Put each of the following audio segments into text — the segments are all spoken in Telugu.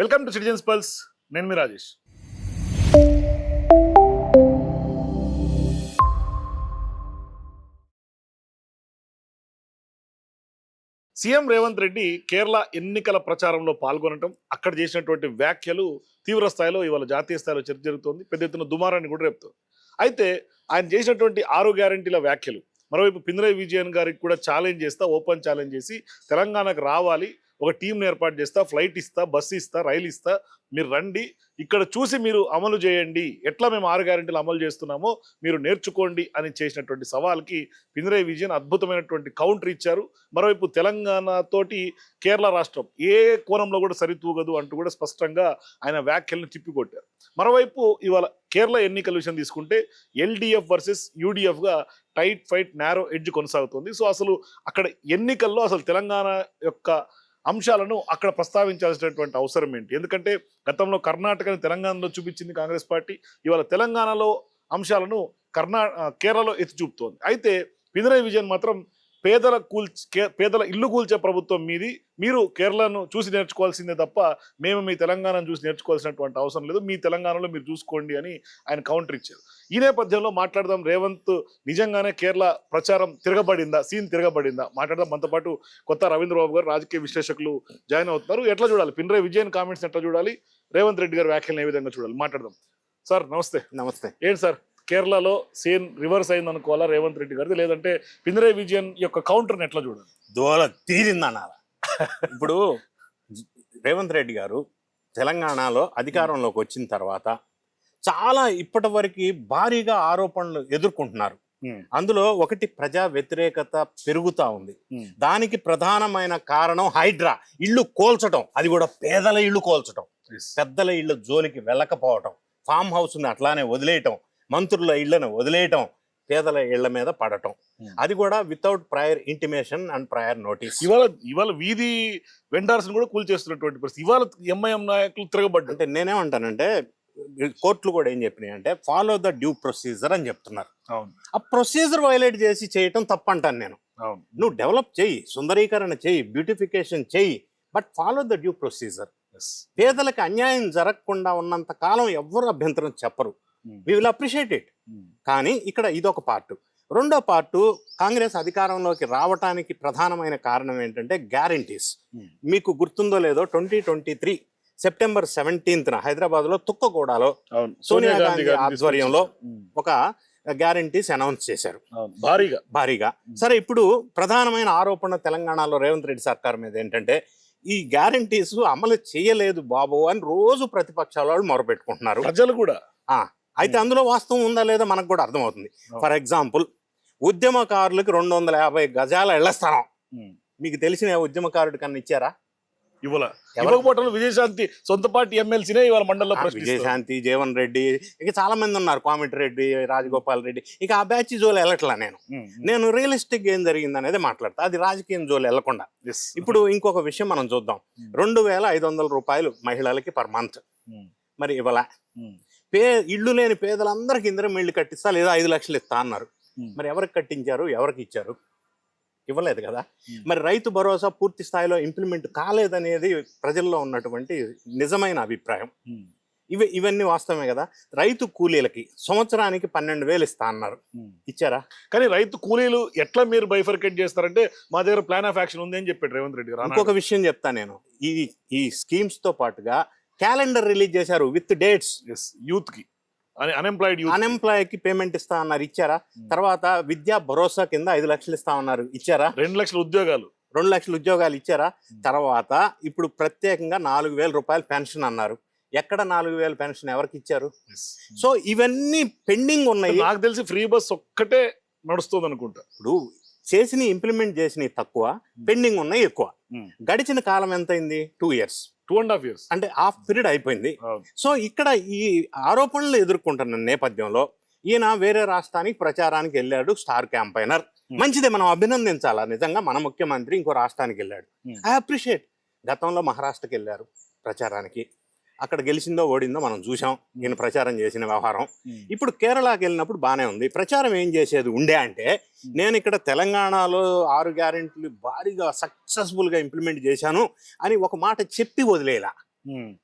Welcome to citizens pulse. నేను మీ రాజేష్. సీఎం రేవంత్ రెడ్డి కేరళ ఎన్నికల ప్రచారంలో పాల్గొనడం, అక్కడ చేసినటువంటి వ్యాఖ్యలు తీవ్ర స్థాయిలో ఇవాళ జాతీయ స్థాయిలో చర్చ జరుగుతోంది. పెద్ద ఎత్తున దుమారాన్ని కూడా రేపుతోంది. అయితే ఆయన చేసినటువంటి 6 గ్యారంటీల వ్యాఖ్యలు, మరోవైపు పింగళి విజయన్ గారికి కూడా ఛాలెంజ్ చేస్తా, ఓపెన్ ఛాలెంజ్ చేసి తెలంగాణకు రావాలి, ఒక టీంని ఏర్పాటు చేస్తా, ఫ్లైట్ ఇస్తా, బస్సు ఇస్తా, రైలు ఇస్తా, మీరు రండి, ఇక్కడ చూసి మీరు అమలు చేయండి, ఎట్లా మేము 6 గ్యారెంటీలు అమలు చేస్తున్నామో మీరు నేర్చుకోండి అని చేసినటువంటి సవాల్కి పింగళి విజయన్ అద్భుతమైనటువంటి కౌంటర్ ఇచ్చారు. మరోవైపు తెలంగాణతోటి కేరళ రాష్ట్రం ఏ కోణంలో కూడా సరితూగదు అంటూ కూడా స్పష్టంగా ఆయన వ్యాఖ్యలను తిప్పికొట్టారు. మరోవైపు ఇవాళ కేరళ ఎన్నికల విషయం తీసుకుంటే ఎల్డిఎఫ్ వర్సెస్ యూడిఎఫ్గా టైట్ ఫైట్, నారో ఎడ్జ్ కొనసాగుతుంది. సో అసలు అక్కడ ఎన్నికల్లో అసలు తెలంగాణ యొక్క అంశాలను అక్కడ ప్రస్తావించాల్సినటువంటి అవసరం ఏంటి? ఎందుకంటే గతంలో కర్ణాటకని తెలంగాణలో చూపించింది కాంగ్రెస్ పార్టీ, ఇవాళ తెలంగాణలో అంశాలను కేరళలో ఎత్తి చూపుతోంది. అయితే పింగళి విజయన్ మాత్రం పేదల ఇల్లు కూల్చే ప్రభుత్వం మీది, మీరు కేరళను చూసి నేర్చుకోవాల్సిందే తప్ప మేము మీ తెలంగాణను చూసి నేర్చుకోవాల్సినటువంటి అవసరం లేదు, మీ తెలంగాణలో మీరు చూసుకోండి అని ఆయన కౌంటర్ ఇచ్చారు. ఈ నేపథ్యంలో మాట్లాడదాం, రేవంత్ నిజంగానే కేరళ ప్రచారం తిరగబడిందా, సీన్ తిరగబడిందా మాట్లాడదాం. మనతో పాటు కొత్త రవీంద్ర బాబు గారు రాజకీయ విశ్లేషకులు జాయిన్ అవుతున్నారు. ఎట్లా చూడాలి పింగళి విజయన్ కామెంట్స్, ఎట్లా చూడాలి రేవంత్ రెడ్డి గారి వ్యాఖ్యలను ఏ విధంగా చూడాలి మాట్లాడదాం. సార్ నమస్తే. నమస్తే. ఏంటి సార్ కేరళలో సీన్ రివర్స్ అయింది అనుకోవాలా రేవంత్ రెడ్డి గారిది, లేదంటే పింగళి విజయన్ యొక్క కౌంటర్ని ఎట్లా చూడాలి? దోల తీరిందనాల. ఇప్పుడు రేవంత్ రెడ్డి గారు తెలంగాణలో అధికారంలోకి వచ్చిన తర్వాత చాలా ఇప్పటి వరకు భారీగా ఆరోపణలు ఎదుర్కొంటున్నారు. అందులో ఒకటి ప్రజా వ్యతిరేకత పెరుగుతా ఉంది. దానికి ప్రధానమైన కారణం హైడ్రా ఇళ్ళు కోల్చడం, అది కూడా పేదల ఇళ్ళు కోల్చడం, పెద్దల ఇళ్ళు జోలికి వెళ్ళకపోవటం, ఫామ్ హౌస్ని అట్లానే వదిలేయటం, మంత్రుల ఇళ్లను వదిలేయటం, పేదల ఇళ్ల మీద పడటం, అది కూడా without prior intimation and prior notice. ఇవాళ వీధి వెండర్స్ కూడా కూల్చేస్తున్నటువంటి పరిస్థితి. ఇవాళ ఎంఐఎం నాయకులు తిరగబడ్డారు. అంటే నేనేమంటానంటే కోర్టులు కూడా ఏం చెప్పినాయి అంటే ఫాలో ద డ్యూ ప్రొసీజర్ అని చెప్తున్నారు. ఆ ప్రొసీజర్ వైలేట్ చేసి చేయటం తప్పంటాను నేను. నువ్వు డెవలప్ చెయ్యి, సుందరీకరణ చెయ్యి, బ్యూటిఫికేషన్ చెయ్యి, but follow the due procedure. పేదలకు అన్యాయం జరగకుండా ఉన్నంత కాలం ఎవ్వరు అభ్యంతరం చెప్పరు. We will appreciate it. కానీ ఇక్కడ ఇదొక పార్టు. రెండో పార్టు, కాంగ్రెస్ అధికారంలోకి రావటానికి ప్రధానమైన కారణం ఏంటంటే గ్యారంటీస్. మీకు గుర్తుందో లేదో 2023 సెప్టెంబర్ 17న హైదరాబాద్లో తుక్కగూడలో సోనియా గాంధీ ఆధ్వర్యంలో ఒక గ్యారంటీస్ అనౌన్స్ చేశారు భారీగా. సరే, ఇప్పుడు ప్రధానమైన ఆరోపణ తెలంగాణలో రేవంత్ రెడ్డి సర్కార్ మీద ఏంటంటే ఈ గ్యారంటీస్ అమలు చేయలేదు బాబు అని రోజు ప్రతిపక్షాల వాళ్ళు మొరపెట్టుకుంటున్నారు, ప్రజలు కూడా. అయితే అందులో వాస్తవం ఉందా లేదా మనకు కూడా అర్థమవుతుంది. ఫర్ ఎగ్జాంపుల్, ఉద్యమకారులకు 250 గజాల ఇళ్ల స్థలం మీకు తెలిసిన ఉద్యమకారుడి కన్నా ఇచ్చారా? విజయశాంతి సొంత పార్టీ ఎమ్మెల్సీనే ఇవాళ మండలంలో విజయశాంతి, జీవన్ రెడ్డి, ఇక చాలా మంది ఉన్నారు, కోమటిరెడ్డి, రాజగోపాల్ రెడ్డి, ఇక ఆ బ్యాచ్ జోలు వెళ్ళట్లా. నేను రియలిస్టిక్ ఏం జరిగింది అనేది మాట్లాడతా, అది రాజకీయం జోలు వెళ్లకుండా. ఇప్పుడు ఇంకొక విషయం మనం చూద్దాం. 2500 రూపాయలు మహిళలకి పర్ మంత్ మరి ఇవ్వాల. ఇళ్ళు లేని పేదలందరికి ఇందిరం ఇళ్ళు కట్టిస్తా లేదా 5 లక్షలు ఇస్తా అన్నారు. మరి ఎవరికి కట్టించారు, ఎవరికి ఇచ్చారు? ఇవ్వలేదు కదా. మరి రైతు భరోసా పూర్తి స్థాయిలో ఇంప్లిమెంట్ కాలేదనేది ప్రజల్లో ఉన్నటువంటి నిజమైన అభిప్రాయం. ఇవన్నీ వాస్తవమే కదా. రైతు కూలీలకి సంవత్సరానికి 12,000 ఇస్తా అన్నారు, ఇచ్చారా? కానీ రైతు కూలీలు ఎట్లా మీరు బైఫర్కేట్ చేస్తారంటే మా దగ్గర ప్లాన్ ఆఫ్ యాక్షన్ ఉంది అని చెప్పాడు రేవంత్ రెడ్డి గారు. ఇంకొక విషయం చెప్తా నేను, ఈ స్కీమ్స్ తో పాటుగా క్యాలెండర్ రిలీజ్ చేశారు విత్ డేట్స్. యూత్ కి, అన్ఎంప్లాయ్ కి పేమెంట్ ఇస్తా అన్నారు, ఇచ్చారా? తర్వాత విద్యా భరోసా కింద 5 లక్షలు ఇస్తా ఉన్నారు, ఇచ్చారా? 2 లక్షల ఉద్యోగాలు, 2 లక్షల ఉద్యోగాలు ఇచ్చారా? తర్వాత ఇప్పుడు ప్రత్యేకంగా 4,000 రూపాయలు పెన్షన్ అన్నారు, ఎక్కడ 4,000 పెన్షన్ ఎవరికి ఇచ్చారు? సో ఇవన్నీ పెండింగ్ ఉన్నాయి. నాకు తెలిసి ఫ్రీ బస్ ఒక్కటే నడుస్తుంది అనుకుంటా. ఇప్పుడు చేసిన ఇంప్లిమెంట్ చేసినవి తక్కువ, పెండింగ్ ఉన్నాయి ఎక్కువ. గడిచిన కాలం ఎంత అయింది? 2 years, 2.5 years, అంటే హాఫ్ పీరియడ్ అయిపోయింది. సో ఇక్కడ ఈ ఆరోపణలు ఎదుర్కొంటున్న నేపథ్యంలో ఈయన వేరే రాష్ట్రానికి ప్రచారానికి వెళ్ళాడు, స్టార్ క్యాంపైనర్. మంచిదే, మనం అభినందించాలా. నిజంగా మన ముఖ్యమంత్రి ఇంకో రాష్ట్రానికి వెళ్ళాడు, ఐ అప్రిషియేట్. గతంలో మహారాష్ట్రకి వెళ్ళారు ప్రచారానికి, అక్కడ గెలిచిందో ఓడిందో మనం చూసాం ఈయన ప్రచారం చేసిన వ్యవహారం. ఇప్పుడు కేరళకి వెళ్ళినప్పుడు బాగానే ఉంది. ప్రచారం ఏం చేసేది ఉండే అంటే, నేను ఇక్కడ తెలంగాణలో 6 గ్యారెంటీలు భారీగా సక్సెస్ఫుల్గా ఇంప్లిమెంట్ చేశాను అని ఒక మాట చెప్పి వదిలేలా.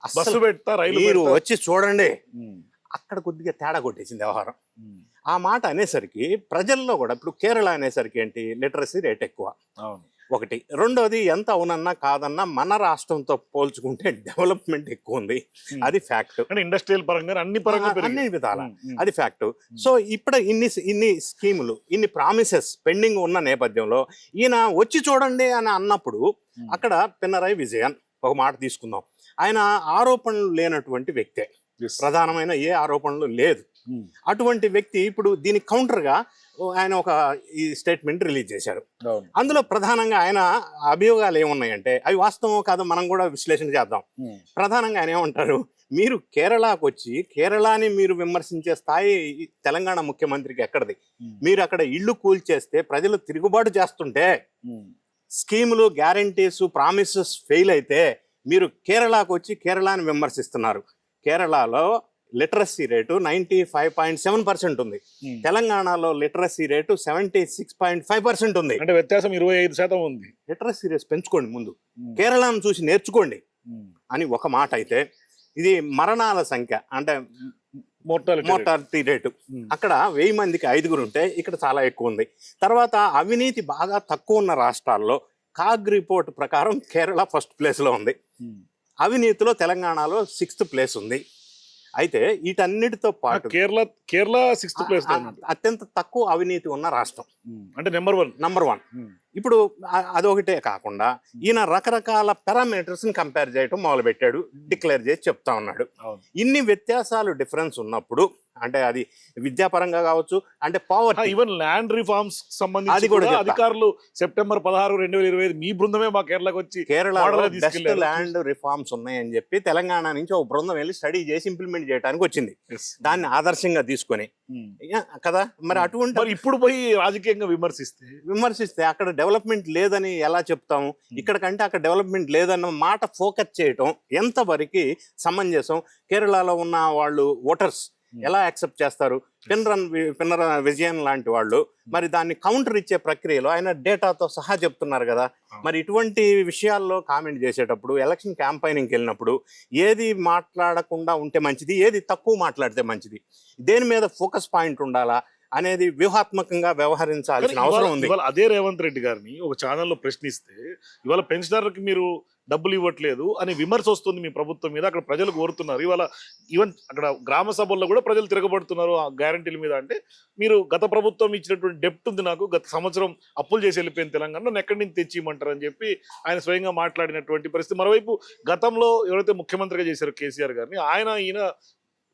అస్సలు బస్సు పెడతా రైలు మీరు పెడతా. వచ్చి చూడండి. ఉమ్, అక్కడ కొద్దిగా తేడా కొట్టేసింది వ్యవహారం. ఉమ్, ఆ మాట అనేసరికి ప్రజల్లో కూడా ఇప్పుడు కేరళ అనేసరికి ఏంటి, లిటరసీ రేట్ ఎక్కువ అవును. ఒకటి. రెండోది ఎంత అవునన్నా కాదన్నా మన రాష్ట్రంతో పోల్చుకుంటే డెవలప్మెంట్ ఎక్కువ ఉంది, Hmm. అది ఫ్యాక్ట్. అంటే ఇండస్ట్రియల్ పరంగా అన్ని పరంగా అన్ని పెరిగింది. విధాల ఉమ్, ఉమ్, అది ఫ్యాక్ట్. సో ఇప్పుడు ఇన్ని స్కీములు, ఇన్ని ప్రామిసెస్ పెండింగ్ ఉన్న నేపథ్యంలో ఈయన వచ్చి చూడండి అని అన్నప్పుడు ఉమ్, అక్కడ పినరయి విజయన్ ఒక మాట తీసుకుందాం, ఆయన ఆరోపణలు లేనటువంటి వ్యక్తే, yes. ప్రధానమైన ఏ ఆరోపణలు లేదు. ఉమ్, అటువంటి వ్యక్తి ఇప్పుడు దీనికి కౌంటర్గా ఆయన ఒక ఈ స్టేట్మెంట్ రిలీజ్ చేశారు. అవును. అందులో ప్రధానంగా ఆయన అభియోగాలు ఏమున్నాయంటే అవి వాస్తవం కాదో మనం కూడా విశ్లేషణ చేద్దాం. ఉమ్, ప్రధానంగా ఆయన ఏమంటారు, మీరు కేరళకు వచ్చి కేరళని మీరు విమర్శించే స్థాయి ఈ తెలంగాణ ముఖ్యమంత్రికి ఎక్కడిది? ఉమ్, మీరు అక్కడ ఇళ్ళు కూల్చేస్తే ప్రజలు తిరుగుబాటు చేస్తుంటే, ఉమ్, స్కీములు గ్యారంటీస్ ప్రామిసెస్ ఫెయిల్ అయితే మీరు కేరళకు వచ్చి కేరళని విమర్శిస్తున్నారు. కేరళలో లిటరసీ రేటు 95.7% ఉంది, ఉమ్. తెలంగాణలో లిటరసీ రేటు 76.5% ఉంది. అంటే వ్యత్యాసం 25% ఉంది. లిటరసీ రేట్ పెంచుకోండి, ముందు ఉమ్, కేరళను చూసి నేర్చుకోండి ఉమ్. అని ఒక మాట అయితే, ఇది మరణాల సంఖ్య అంటే Mortality rate. మోర్టాలిటీ రేటు ఉమ్, అక్కడ 1000 మందికి 5 ఉంటే ఇక్కడ చాలా ఎక్కువ ఉంది. తర్వాత అవినీతి బాగా తక్కువ ఉన్న రాష్ట్రాల్లో కాగ్ రిపోర్ట్ ప్రకారం కేరళ ఫస్ట్ ప్లేస్లో ఉంది, ఉమ్. అవినీతిలో తెలంగాణలో 6th ప్లేస్ ఉంది. అయితే వీటన్నిటితో పాటు కేరళ 6th ప్లేస్ అత్యంత తక్కువ అవినీతి ఉన్న రాష్ట్రం, అంటే నెంబర్ 1. నంబర్ 1. ఇప్పుడు అదొకటే కాకుండా ఈయన రకరకాల పారామీటర్స్ ని కంపేర్ చేయటం మొదలు పెట్టాడు, డిక్లేర్ చేసి చెప్తా ఉన్నాడు. అవును. ఇన్ని వ్యత్యాసాలు డిఫరెన్స్ ఉన్నప్పుడు, అంటే అది విద్యాపరంగా కావచ్చు, అంటే పవర్ ఈవెన్ ల్యాండ్ రిఫార్మ్స్ అది సంబంధించి కూడా కూడా చెప్తా. అధికారులు సెప్టెంబర్ 16, 2025 మీ బృందమే మా కేరళకు వచ్చి కేరళలో మోడల్గా బెస్ట్ తీసుకెళ్లారు. ల్యాండ్ రిఫార్మ్స్ ఉన్నాయని చెప్పి తెలంగాణ నుంచి ఒక బృందం వెళ్ళి స్టడీ చేసి ఇంప్లిమెంట్ చేయడానికి వచ్చింది, Yes. దాన్ని ఆదర్శంగా తీసుకొని కదా. మరి అటువంటి మరి ఇప్పుడు పోయి రాజకీయంగా విమర్శిస్తే అక్కడ డెవలప్మెంట్ లేదని ఎలా చెప్తాము? ఇక్కడ కంటే అక్కడ డెవలప్మెంట్ లేదన్న మాట ఫోకస్ చేయటం ఎంతవరకు సమంజసం? కేరళలో ఉన్న వాళ్ళు ఓటర్స్ ఎలా యాక్సెప్ట్ చేస్తారు? పినర విజయన్ లాంటి వాళ్ళు మరి దాన్ని కౌంటర్ ఇచ్చే ప్రక్రియలో ఆయన డేటాతో సహా చెప్తున్నారు కదా. మరి ఇటువంటి విషయాల్లో కామెంట్ చేసేటప్పుడు, ఎలక్షన్ క్యాంపైనింగ్కి వెళ్ళినప్పుడు ఏది మాట్లాడకుండా ఉంటే మంచిది, ఏది తక్కువ మాట్లాడితే మంచిది, దేని మీద ఫోకస్ పాయింట్ ఉండాలా అనేది వ్యూహాత్మకంగా వ్యవహరించాల్సిన అవసరం ఉంది. ఇవాళ అదే రేవంత్ రెడ్డి గారిని ఒక ఛానల్లో ప్రశ్నిస్తే ఇవాళ పెన్షనర్కి మీరు డబ్బులు ఇవ్వట్లేదు అని విమర్శ వస్తుంది మీ ప్రభుత్వం మీద. అక్కడ ప్రజలు కోరుతున్నారు. ఇవాళ ఈవెన్ అక్కడ గ్రామ సభల్లో కూడా ప్రజలు తిరగబడుతున్నారు ఆ గ్యారంటీల మీద. అంటే మీరు గత ప్రభుత్వం ఇచ్చినటువంటి డెప్ట్ ఉంది, నాకు గత సంవత్సరం అప్పులు చేసి వెళ్ళిపోయిన తెలంగాణ, నన్ను ఎక్కడి నుంచి తెచ్చి ఇవ్వమంటారు అని చెప్పి ఆయన స్వయంగా మాట్లాడినటువంటి పరిస్థితి. మరోవైపు గతంలో ఎవరైతే ముఖ్యమంత్రిగా చేశారో కేసీఆర్ గారిని, ఈయన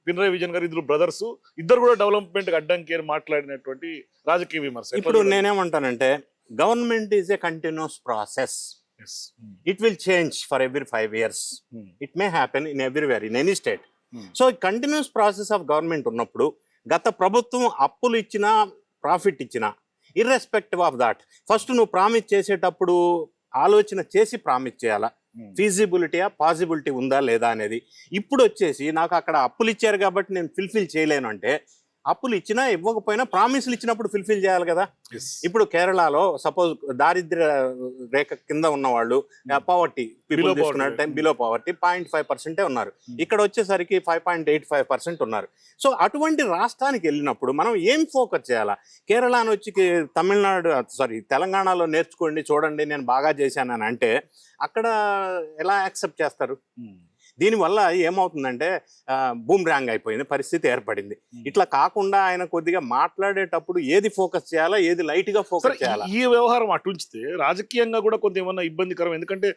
పినరయి విజయన్ గారు, ఇద్దరు బ్రదర్స్, ఇద్దరు కూడా డెవలప్మెంట్ అడ్డంకి అని మాట్లాడినటువంటి రాజకీయ విమర్శ. ఇప్పుడు నేనేమంటానంటే, government is a continuous process. It will change for every 5 years. It may happen in everywhere, in any state. So continuous process of government ఉన్నప్పుడు గత ప్రభుత్వం అప్పులు ఇచ్చినా ప్రాఫిట్ ఇచ్చినా ఇర్రెస్పెక్టివ్ ఆఫ్ దాట్, ఫస్ట్ నువ్వు ప్రామిస్ చేసేటప్పుడు ఆలోచన చేసి ప్రామిస్ చేయాలా, ఫీజిబిలిటీయా పాసిబిలిటీ ఉందా లేదా అనేది. ఇప్పుడు వచ్చేసి నాకు అక్కడ అప్పులు ఇచ్చారు కాబట్టి నేను ఫుల్ఫిల్ చేయలేను అంటే, అప్పులు ఇచ్చినా ఇవ్వకపోయినా ప్రామిస్లు ఇచ్చినప్పుడు ఫుల్ఫిల్ చేయాలి కదా. ఇప్పుడు కేరళలో సపోజ్ దారిద్ర్య రేఖ కింద ఉన్న వాళ్ళు, పావర్టీ పీపుల్ తీసుకున్నట్టు బిలో పావర్టీ 0.5% ఉన్నారు, ఇక్కడ వచ్చేసరికి 5.85% ఉన్నారు. సో అటువంటి రాష్ట్రానికి వెళ్ళినప్పుడు మనం ఏం ఫోకస్ చేయాలా? కేరళను వచ్చి తెలంగాణలో నేర్చుకోండి, చూడండి నేను బాగా చేశానని అంటే అక్కడ ఎలా యాక్సెప్ట్ చేస్తారు? దీనివల్ల ఏమవుతుందంటే బూమ్రాంగ్ అయిపోయింది, పరిస్థితి ఏర్పడింది. ఇట్లా కాకుండా ఆయన కొద్దిగా మాట్లాడేటప్పుడు ఏది ఫోకస్ చేయాలా, ఏది లైట్ గా ఫోకస్ చేయాలా? ఈ వ్యవహారం అటుంచితే రాజకీయంగా కూడా కొంత ఏమన్నా ఇబ్బందికరం. ఎందుకంటే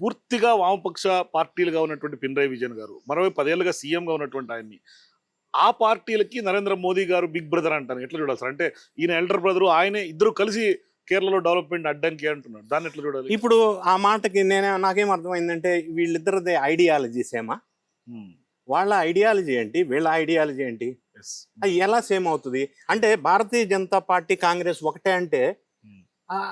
పూర్తిగా వామపక్ష పార్టీలుగా ఉన్నటువంటి పినరయి విజయన్ గారు, మరోవైపు 10 ఏళ్ళుగా సీఎంగా ఉన్నటువంటి ఆయన్ని, ఆ పార్టీలకి నరేంద్ర మోదీ గారు బిగ్ బ్రదర్ అంటారు. ఎట్లా చూడాలి సార్? అంటే ఈయన ఎల్డర్ బ్రదరు, ఆయనే, ఇద్దరు కలిసి కేరళలో డెవలప్మెంట్ అడ్డంకి అంటున్నాడు. దాన్ని ఎట్లా చూడాలి? ఇప్పుడు ఆ మాటకి నాకేం అర్థమైందంటే, వీళ్ళిద్దరిది ఐడియాలజీస్ ఏమా? వాళ్ళ ఐడియాలజీ ఏంటి, వీళ్ళ ఐడియాలజీ ఏంటి? అది ఎలా సేమ్ అవుతుంది? అంటే భారతీయ జనతా పార్టీ కాంగ్రెస్ ఒకటే అంటే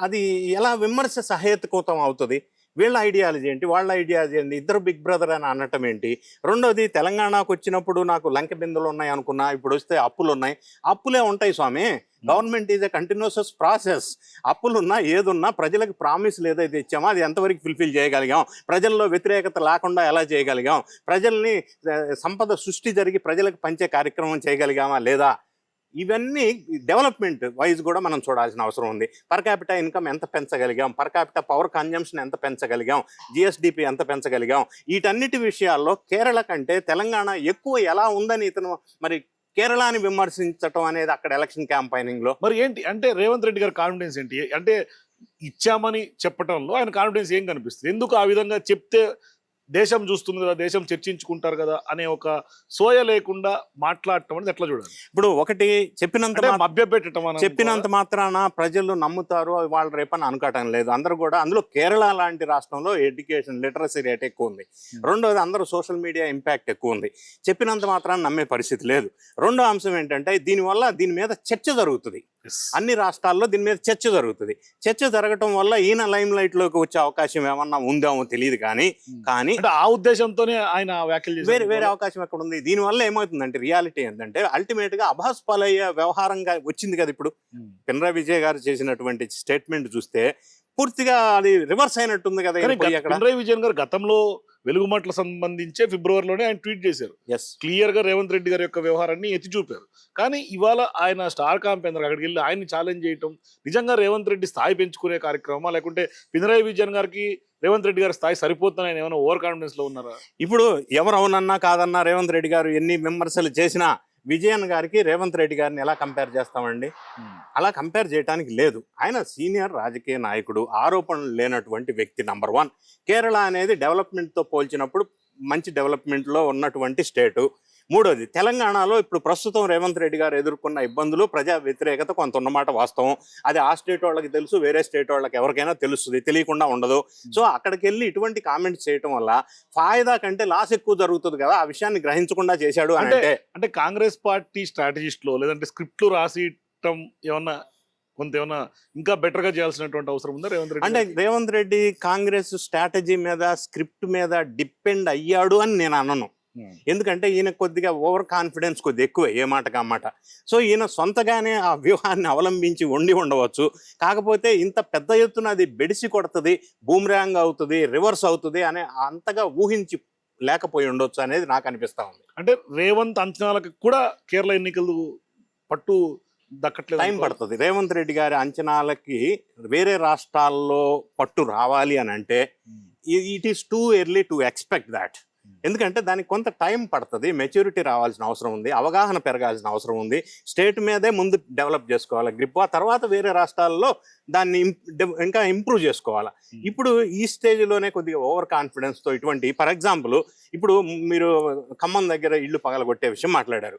అది ఎలా విమర్శ సహేతుకం అవుతుంది? వీళ్ళ ఐడియాలజీ ఏంటి, వాళ్ళ ఐడియాలజీ ఏంటి, ఇద్దరు బిగ్ బ్రదర్ అని అనటం ఏంటి? రెండోది, తెలంగాణకు వచ్చినప్పుడు నాకు లంక బిందులు ఉన్నాయి అనుకున్నా, ఇప్పుడు వస్తే అప్పులు ఉన్నాయి. అప్పులే ఉంటాయి స్వామి. Government is a continuous process. అప్పులున్నా ఏదున్నా ప్రజలకు ప్రామిస్లు ఏదైతే ఇచ్చామో అది ఎంతవరకు ఫుల్ఫిల్ చేయగలిగాం, ప్రజల్లో వ్యతిరేకత లేకుండా ఎలా చేయగలిగాం, ప్రజల్ని సంపద సృష్టి జరిగి ప్రజలకు పంచే కార్యక్రమం చేయగలిగామా లేదా, ఇవన్నీ డెవలప్మెంట్ వైజ్ కూడా మనం చూడాల్సిన అవసరం ఉంది. పర్ క్యాపిటల్ ఇన్కమ్ ఎంత పెంచగలిగాం, పర్ క్యాపిటల్ పవర్ కన్జంప్షన్ ఎంత పెంచగలిగాం, జిఎస్డిపి ఎంత పెంచగలిగాం, వీటన్నిటి విషయాల్లో కేరళ కంటే తెలంగాణ ఎక్కువ ఎలా ఉందని ఇతను మరి కేరళని విమర్శించటం అనేది అక్కడ ఎలక్షన్ క్యాంపైనింగ్ లో మరి ఏంటి అంటే రేవంత్ రెడ్డి గారి కాన్ఫిడెన్స్ ఏంటి? అంటే ఇచ్చామని చెప్పటంలో ఆయన కాన్ఫిడెన్స్ ఏం కనిపిస్తుంది? ఎందుకు ఆ విధంగా చెప్తే దేశం చూస్తుంది కదా, దేశం చర్చించుకుంటారు కదా అనే ఒక సోయ లేకుండా మాట్లాడటం అనేది ఎట్లా చూడాలి? ఇప్పుడు ఒకటి చెప్పినంత మాత్రాన ప్రజలు నమ్ముతారు వాళ్ళు రేపని అనుకోవటం లేదు. అందరూ కూడా, అందులో కేరళ లాంటి రాష్ట్రంలో ఎడ్యుకేషన్ లిటరసీ రేట్ ఎక్కువ ఉంది. రెండోది, అందరూ సోషల్ మీడియా ఇంపాక్ట్ ఎక్కువ ఉంది. చెప్పినంత మాత్రాన నమ్మే పరిస్థితి లేదు. రెండో అంశం ఏంటంటే దీని మీద చర్చ జరుగుతుంది. అన్ని రాష్ట్రాల్లో దీని మీద చర్చ జరుగుతుంది. చర్చ జరగటం వల్ల ఈయన లైమ్ లైట్ లోకి వచ్చే అవకాశం ఏమన్నా ఉందేమో తెలియదు. కానీ ఆ ఉద్దేశంతోనే ఆయన వ్యాఖ్యలు వేరే అవకాశం ఎక్కడ ఉంది? దీనివల్ల ఏమవుతుందంటే రియాలిటీ ఏంటంటే అల్టిమేట్ గా అభాస్ పాలయ్యే వ్యవహారంగా వచ్చింది కదా. ఇప్పుడు పినరాయి విజయన్ గారు చేసినటువంటి స్టేట్మెంట్ చూస్తే పూర్తిగా అది రివర్స్ అయినట్టుంది కదా. పినరాయి విజయన్ గారు గతంలో వెలుగుమట్ల సంబంధించే ఫిబ్రవరిలోనే ఆయన ట్వీట్ చేశారు. క్లియర్ గా రేవంత్ రెడ్డి గారి యొక్క వ్యవహారాన్ని ఎత్తి చూపారు. కానీ ఇవాళ ఆయన స్టార్ కాంపెయినర్ అక్కడికి వెళ్ళి ఆయన్ని ఛాలెంజ్ చేయటం నిజంగా రేవంత్ రెడ్డి స్థాయి పెంచుకునే కార్యక్రమమా, లేకుంటే పినరాయి విజయన్ గారికి రేవంత్ రెడ్డి గారి స్థాయి సరిపోతుందని ఆయన ఏమైనా ఓవర్ కాన్ఫిడెన్స్ లో ఉన్నారా? ఇప్పుడు ఎవరు అవునన్నా కాదన్నా రేవంత్ రెడ్డి గారు ఎన్ని విమర్శలు చేసినా విజయన్ గారికి రేవంత్ రెడ్డి గారిని ఎలా కంపేర్ చేస్తామండి? అలా కంపేర్ చేయడానికి లేదు. ఆయన సీనియర్ రాజకీయ నాయకుడు, ఆరోపణలు లేనటువంటి వ్యక్తి. నంబర్ 1, కేరళ అనేది డెవలప్మెంట్తో పోల్చినప్పుడు మంచి డెవలప్మెంట్లో ఉన్నటువంటి స్టేటు. మూడోది, తెలంగాణలో ఇప్పుడు ప్రస్తుతం రేవంత్ రెడ్డి గారు ఎదుర్కొన్న ఇబ్బందులు, ప్రజా వ్యతిరేకత కొంత ఉన్నమాట వాస్తవం. అది ఆ స్టేట్ వాళ్ళకి తెలుసు, వేరే స్టేట్ వాళ్ళకి ఎవరికైనా తెలుస్తుంది, తెలియకుండా ఉండదు. సో అక్కడికి వెళ్ళి ఇటువంటి కామెంట్స్ చేయడం వల్ల ఫాయిదా కంటే లాస్ ఎక్కువ జరుగుతుంది కదా. ఆ విషయాన్ని గ్రహించకుండా చేశాడు అంటే కాంగ్రెస్ పార్టీ స్ట్రాటజిస్ట్ లో లేదంటే స్క్రిప్ట్లు రాసిటం ఏమన్నా ఏమన్నా ఇంకా బెటర్ గా చేయాల్సినటువంటి అవసరం ఉందా రేవంత్ రెడ్డి? అంటే రేవంత్ రెడ్డి కాంగ్రెస్ స్ట్రాటజీ మీద, స్క్రిప్ట్ మీద డిపెండ్ అయ్యాడు అని నేను అనను. ఎందుకంటే ఈయన కొద్దిగా ఓవర్ కాన్ఫిడెన్స్ కొద్దిగా ఎక్కువ, ఏ మాటగా మాట. సో ఈయన సొంతగానే ఆ వ్యూహాన్ని అవలంబించి ఉండవచ్చు. కాకపోతే ఇంత పెద్ద ఎత్తున అది బెడిసి కొడుతుంది, బూమ్రాంగ్ అవుతుంది, రివర్స్ అవుతుంది అనే అంతగా ఊహించి లేకపోయి ఉండొచ్చు అనేది నాకు అనిపిస్తా ఉంది. అంటే రేవంత్ అంచనాలకు కూడా కేరళ ఎన్నికలు పట్టు దక్కట్లేదు, టైం పడుతుంది. రేవంత్ రెడ్డి గారి అంచనాలకి వేరే రాష్ట్రాల్లో పట్టు రావాలి అని అంటే it is too early to expect that. ఎందుకంటే దానికి కొంత టైం పడుతుంది, మెచ్యూరిటీ రావాల్సిన అవసరం ఉంది, అవగాహన పెరగాల్సిన అవసరం ఉంది. స్టేట్ మీదే ముందు డెవలప్ చేసుకోవాలి గ్రిప్, ఆ తర్వాత వేరే రాష్ట్రాల్లో దాన్ని ఇంకా ఇంప్రూవ్ చేసుకోవాలి. ఇప్పుడు ఈ స్టేజ్లోనే కొద్దిగా ఓవర్ కాన్ఫిడెన్స్తో ఇటువంటి, ఫర్ ఎగ్జాంపుల్ ఇప్పుడు మీరు ఖమ్మం దగ్గర ఇల్లు పగలగొట్టే విషయం మాట్లాడారు,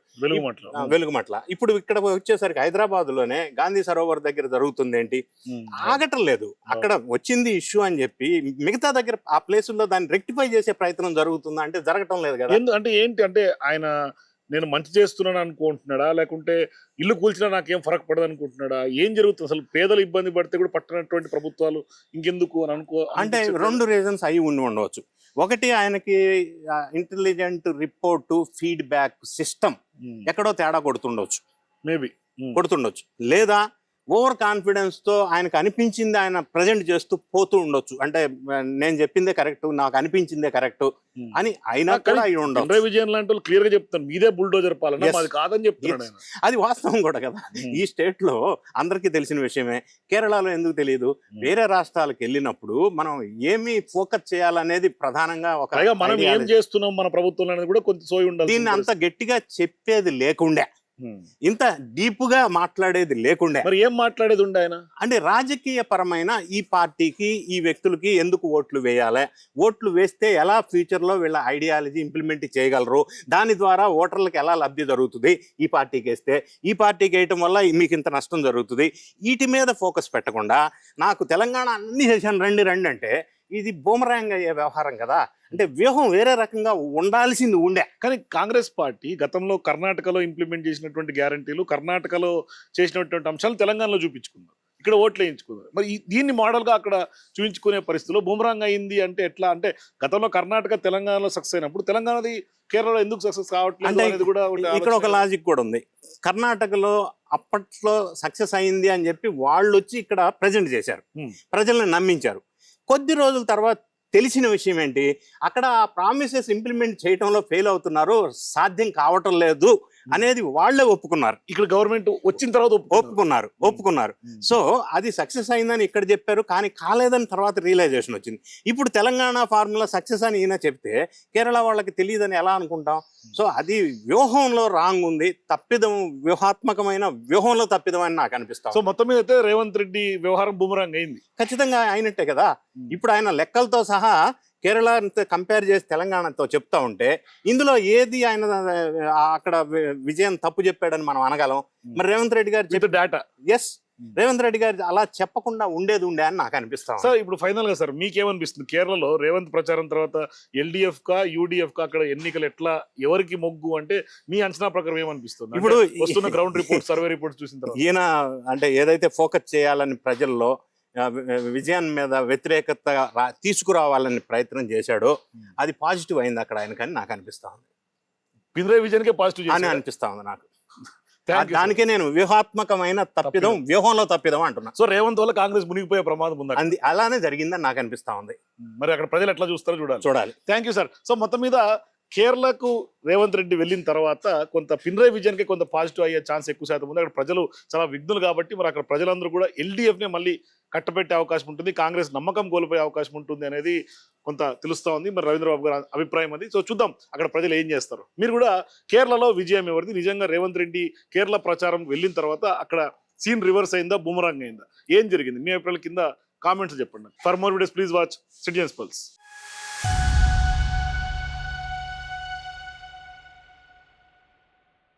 వెలుగుమట్ల. ఇప్పుడు ఇక్కడ వచ్చేసరికి హైదరాబాద్లోనే గాంధీ సరోవర్ దగ్గర జరుగుతుంది ఏంటి, ఆగటం లేదు. అక్కడ వచ్చింది ఇష్యూ అని చెప్పి మిగతా దగ్గర ఆ ప్లేసుల్లో దాన్ని రెక్టిఫై చేసే ప్రయత్నం జరుగుతుందా అంటే జరగటం లేదు కదా. అంటే ఏంటి అంటే ఆయన నేను మంచి చేస్తున్నాను అనుకుంటున్నాడా, లేకుంటే ఇల్లు కూల్చినా నాకేం ఫరక్ పడదు అనుకుంటున్నాడా? ఏం జరుగుతుంది అసలు? పేదలు ఇబ్బంది పడితే కూడా పట్టనటువంటి ప్రభుత్వాలు ఇంకెందుకు అని అంటే 2 రీజన్స్ అయి ఉండవచ్చు. ఒకటి, ఆయనకి ఇంటెలిజెంట్ రిపోర్టు ఫీడ్బ్యాక్ సిస్టమ్ ఎక్కడో తేడా కొడుతుండొచ్చు, మేబీ కొడుతుండొచ్చు. లేదా ఓవర్ కాన్ఫిడెన్స్తో ఆయనకు అనిపించింది ఆయన ప్రజెంట్ చేస్తూ పోతూ ఉండొచ్చు. అంటే నేను చెప్పిందే కరెక్ట్, నాకు అనిపించిందే కరెక్ట్ అని అయినా కూడా అయి ఉండొచ్చు. విజయన్ లాంటి వాళ్ళు క్లియర్ గా చెప్తాను, మీదే బుల్డోజర్ పాలన, అది కాదని చెప్తున్నాడు. అది వాస్తవం కూడా కదా. ఈ స్టేట్ లో అందరికీ తెలిసిన విషయమే. కేరళలో ఎందుకు తెలియదు? వేరే రాష్ట్రాలకు వెళ్ళినప్పుడు మనం ఏమి ఫోకస్ చేయాలనేది ప్రధానంగా ఒక, మనం ఏం చేస్తున్నాం మన ప్రభుత్వం అనేది కూడా కొంత సోయి ఉండాలి. దీన్ని అంత గట్టిగా చెప్పేది లేకుండే, ఇంత డీప్ గా మాట్లాడేది లేకుండే. మరి ఏం మాట్లాడేది ఉండే ఆయన? అంటే రాజకీయ పరమైన ఈ పార్టీకి, ఈ వ్యక్తులకి ఎందుకు ఓట్లు వేయాలి, ఓట్లు వేస్తే ఎలా ఫ్యూచర్ లో వీళ్ళ ఐడియాలజీ ఇంప్లిమెంట్ చేయగలరు, దాని ద్వారా ఓటర్లకు ఎలా లబ్ధి జరుగుతుంది, ఈ పార్టీకి వేస్తే, ఈ పార్టీకి వేయటం వల్ల మీకు ఇంత నష్టం జరుగుతుంది, వీటి మీద ఫోకస్ పెట్టకుండా నాకు తెలంగాణ అన్ని చేశాను రండి అంటే ఇది బూమరాంగ్ అయ్యే వ్యవహారం కదా. అంటే వ్యూహం వేరే రకంగా ఉండాల్సింది ఉండే. కానీ కాంగ్రెస్ పార్టీ గతంలో కర్ణాటకలో ఇంప్లిమెంట్ చేసినటువంటి గ్యారంటీలు, కర్ణాటకలో చేసినటువంటి అంశాలు తెలంగాణలో చూపించుకున్నారు. ఇక్కడ ఓట్లు వేయించుకున్నారు. మరి దీన్ని మోడల్గా అక్కడ చూపించుకునే పరిస్థితిలో బూమరాంగ్ అయింది అంటే ఎట్లా అంటే గతంలో కర్ణాటక తెలంగాణలో సక్సెస్ అయినప్పుడు తెలంగాణది కేరళలో ఎందుకు సక్సెస్ కావట్లేదు అంటే అనేది కూడా ఒకటి ఇక్కడ ఒక ఆలోచన. లాజిక్ కూడా ఉంది. కర్ణాటకలో అప్పట్లో సక్సెస్ అయింది అని చెప్పి వాళ్ళు వచ్చి ఇక్కడ ప్రజెంట్ చేశారు, Hmm. ప్రజల్ని నమ్మించారు. కొద్ది రోజుల తర్వాత తెలిసిన విషయం ఏంటి, అక్కడ ఆ ప్రామిసెస్ ఇంప్లిమెంట్ చేయడంలో ఫెయిల్ అవుతున్నారు, సాధ్యం కావటం లేదు అనేది వాళ్ళే ఒప్పుకున్నారు. ఇక్కడ గవర్నమెంట్ వచ్చిన తర్వాత ఒప్పుకున్నారు. సో అది సక్సెస్ అయిందని ఇక్కడ చెప్పారు, కానీ కాలేదని తర్వాత రియలైజేషన్ వచ్చింది. ఇప్పుడు తెలంగాణ ఫార్ములా సక్సెస్ అని ఈయన చెప్తే కేరళ వాళ్ళకి తెలియదని ఎలా అనుకుంటాం? సో అది వ్యూహంలో రాంగ్ ఉంది, తప్పిదం, వ్యూహాత్మకమైన వ్యూహంలో తప్పిదం అని నాకు అనిపిస్తాం. సో మొత్తం మీద అయితే రేవంత్ రెడ్డి వ్యవహారం బూమరాంగ్ అయింది. ఖచ్చితంగా అయినట్టే కదా. ఇప్పుడు ఆయన లెక్కలతో సహా కేరళ కంపేర్ చేసి తెలంగాణతో చెప్తా ఉంటే ఇందులో ఏది ఆయన అక్కడ విజయం తప్పు చెప్పాడని మనం అనగలం? మరి Revanth Reddy garu with data. Yes, Revanth Reddy garu అలా చెప్పకుండా ఉండే అని నాకు అనిపిస్తాం. సార్ ఇప్పుడు ఫైనల్ గా సార్ మీకేమనిపిస్తుంది, కేరళలో రేవంత్ ప్రచారం తర్వాత ఎల్డిఎఫ్ కా యూడిఎఫ్ కా అక్కడ ఎన్నికలు ఎట్లా, ఎవరికి మొగ్గు అంటే మీ అంచనా ప్రకారం ఏమనిపిస్తుంది? ఇప్పుడు వస్తున్న గ్రౌండ్ రిపోర్ట్, సర్వే రిపోర్ట్స్ చూసిన తర్వాత ఈయన అంటే ఏదైతే ఫోకస్ చేయాలని ప్రజల్లో విజయం మీద వ్యతిరేకత తీసుకురావాలని ప్రయత్నం చేశాడో అది పాజిటివ్ అయింది అక్కడ ఆయనకని నాకు అనిపిస్తా ఉంది. పినరయ్ విజయన్ కే పాజిటివ్ అని అనిపిస్తా ఉంది నాకు. Thank you, దానికే నేను వ్యూహాత్మకమైన తప్పిదం, వ్యూహంలో తప్పిదం అంటున్నా. సో రేవంత్ వల్ల కాంగ్రెస్ మునిగిపోయే ప్రమాదం ఉంది. అలానే జరిగిందని నాకు అనిపిస్తా ఉంది. మరి అక్కడ ప్రజలు ఎట్లా చూస్తారో చూడాలి. Thank you sir. సో మొత్తం మీద కేరళకు రేవంత్ రెడ్డి వెళ్ళిన తర్వాత కొంత పినరయ్ విజయన్ కి కొంత పాజిటివ్ అయ్యే ఛాన్స్ ఎక్కువ శాతం ఉంది. అక్కడ ప్రజలు చాలా విఘ్నులు కాబట్టి మరి అక్కడ ప్రజలందరూ కూడా ఎల్డీఎఫ్ నే మళ్ళీ కట్టబెట్టే అవకాశం ఉంటుంది, కాంగ్రెస్ నమ్మకం కోల్పోయే అవకాశం ఉంటుంది అనేది కొంత తెలుస్తా ఉంది. మరి రవీంద్రబాబు గారి అభిప్రాయం అది. సో చూద్దాం అక్కడ ప్రజలు ఏం చేస్తారు. మీరు కూడా కేరళలో విజయం ఎవరిది, నిజంగా రేవంత్ రెడ్డి కేరళ ప్రచారం వెళ్ళిన తర్వాత అక్కడ సీన్ రివర్స్ అయిందా, బూమరాంగ్ అయిందా, ఏం జరిగింది? మీ అభిప్రాయాల కింద కామెంట్స్ చెప్పండి. For more videos please watch citizens pulse.